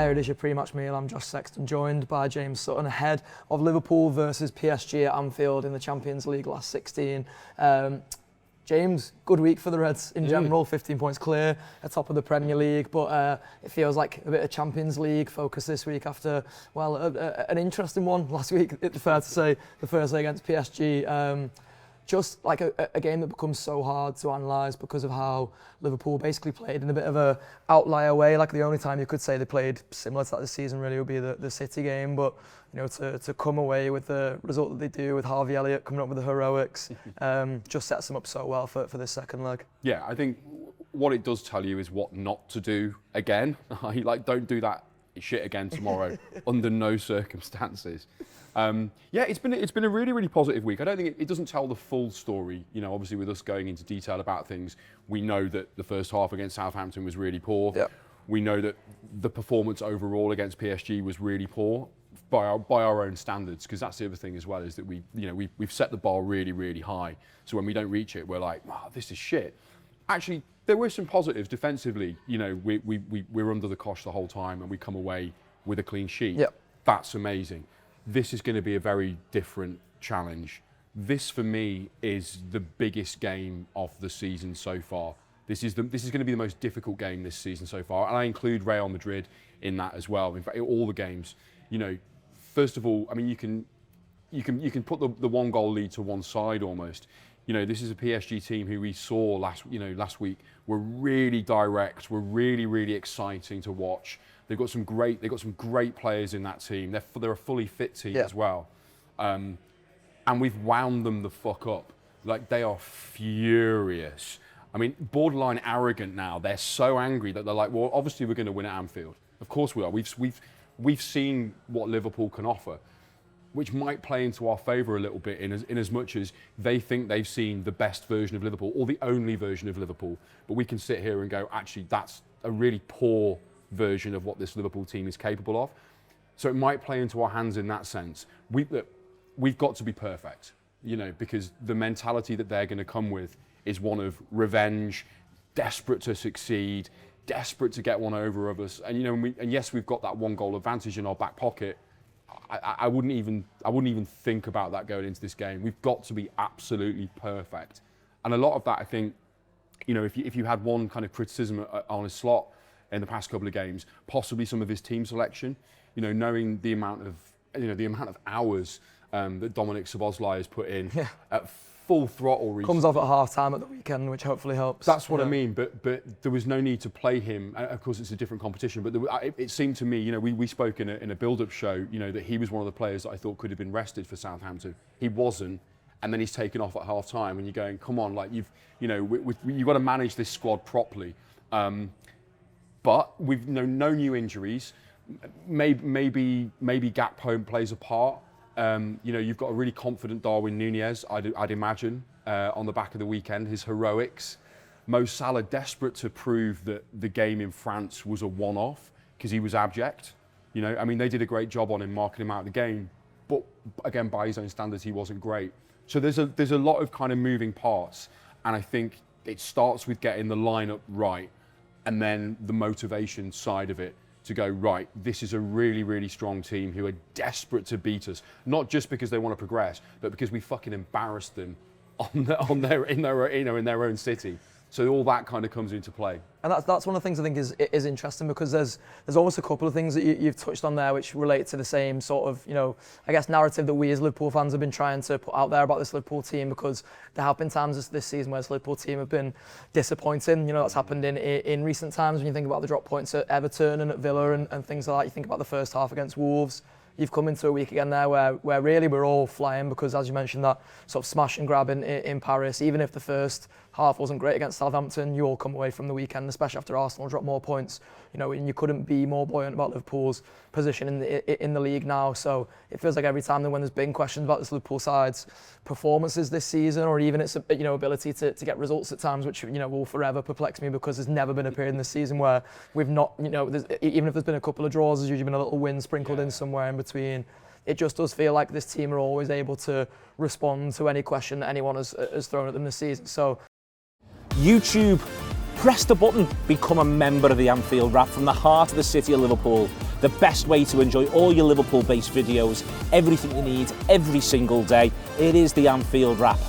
Hi, it is your pre-match meal. I'm Josh Sexton, joined by James Sutton, ahead of Liverpool versus PSG at Anfield in the Champions League last 16. James, good week for the Reds in general, 15 points clear, atop of the Premier League, but it feels like a bit of Champions League focus this week after, well, an interesting one last week, it's fair to say, the first leg against PSG. Just like a game that becomes so hard to analyse because of how Liverpool basically played in a bit of a outlier way. Like the only time you could say they played similar to that this season really would be the City game, but you know, to come away with the result that they do with Harvey Elliott coming up with the heroics, just sets them up so well for this second leg. Yeah, I think what it does tell you is what not to do again. Like, don't do that shit again tomorrow under no circumstances. Yeah, it's been a really positive week. I don't think it doesn't tell the full story. You know, obviously with us going into detail about things, we know that the first half against Southampton was really poor. Yep. We know that the performance overall against PSG was really poor by our own standards, because that's the other thing as well, is that we've set the bar really high. So when we don't reach it, we're like, oh, this is shit. Actually, there were some positives defensively. You know, we're under the cosh the whole time and we come away with a clean sheet. Yep. That's amazing. This is going to be a very different challenge. This, for me, is the biggest game of the season so far. This is going to be the most difficult game this season so far, and I include Real Madrid in that as well. In fact, all the games. You know, first of all, I mean, you can put the one goal lead to one side almost. You know, this is a PSG team who we saw last week were really direct, were really exciting to watch. They've got some great players in that team. They're a fully fit team as well, and we've wound them the fuck up. Like, they are furious. I mean, borderline arrogant now. They're so angry that they're like, well, obviously we're going to win at Anfield. Of course we are. We've seen what Liverpool can offer, which might play into our favour a little bit in as much as they think they've seen the best version of Liverpool or the only version of Liverpool. But we can sit here and go, actually, that's a really poor version of what this Liverpool team is capable of. So it might play into our hands in that sense. We've got to be perfect, you know, because the mentality that they're going to come with is one of revenge, desperate to succeed, desperate to get one over of us. And you know, and yes, we've got that one goal advantage in our back pocket. I wouldn't even think about that going into this game. We've got to be absolutely perfect. And a lot of that, I think, you know, if you had one kind of criticism on his slot in the past couple of games, possibly some of his team selection, you know, knowing the amount of hours that Dominic Szoboszlai has put in at full throttle. Comes off at half time at the weekend, which hopefully helps. That's what I mean, but there was no need to play him. Of course, it's a different competition, but it seemed to me, you know, we spoke in a build-up show, you know, that he was one of the players that I thought could have been rested for Southampton. He wasn't, and then he's taken off at half time, and you're going, come on, like you've got to manage this squad properly. But we've no new injuries. Maybe Gakpo plays a part. You know, you've got a really confident Darwin Núñez, I'd imagine, on the back of the weekend. His heroics. Mo Salah desperate to prove that the game in France was a one-off because he was abject. You know, I mean, they did a great job on him, marking him out of the game, but again, by his own standards, he wasn't great. So there's a lot of kind of moving parts, and I think it starts with getting the lineup right, and then the motivation side of it to go, right, this is a really strong team who are desperate to beat us, not just because they want to progress, but because we fucking embarrassed them in their own city. So all that kind of comes into play. And that's one of the things I think is interesting, because there's almost a couple of things that you've touched on there which relate to the same sort of, you know, I guess narrative that we as Liverpool fans have been trying to put out there about this Liverpool team, because there have been times this season where this Liverpool team have been disappointing. You know, that's happened in recent times when you think about the drop points at Everton and at Villa and things like that. You think about the first half against Wolves. You've come into a week again there where really we're all flying, because as you mentioned, that sort of smash and grab in Paris, even if the first half wasn't great against Southampton, you all come away from the weekend, especially after Arsenal dropped more points, you know, and you couldn't be more buoyant about Liverpool's position in the league now. So it feels like every time when there's been questions about this Liverpool side's performances this season, or even its, you know, ability to get results at times, which, you know, will forever perplex me, because there's never been a period in this season where we've not, you know, even if there's been a couple of draws, there's usually been a little win sprinkled in somewhere in between. It just does feel like this team are always able to respond to any question that anyone has thrown at them this season. So YouTube Press the button, become a member of the Anfield Wrap from the heart of the city of Liverpool. The best way to enjoy all your Liverpool-based videos, everything you need, every single day. It is the Anfield Wrap.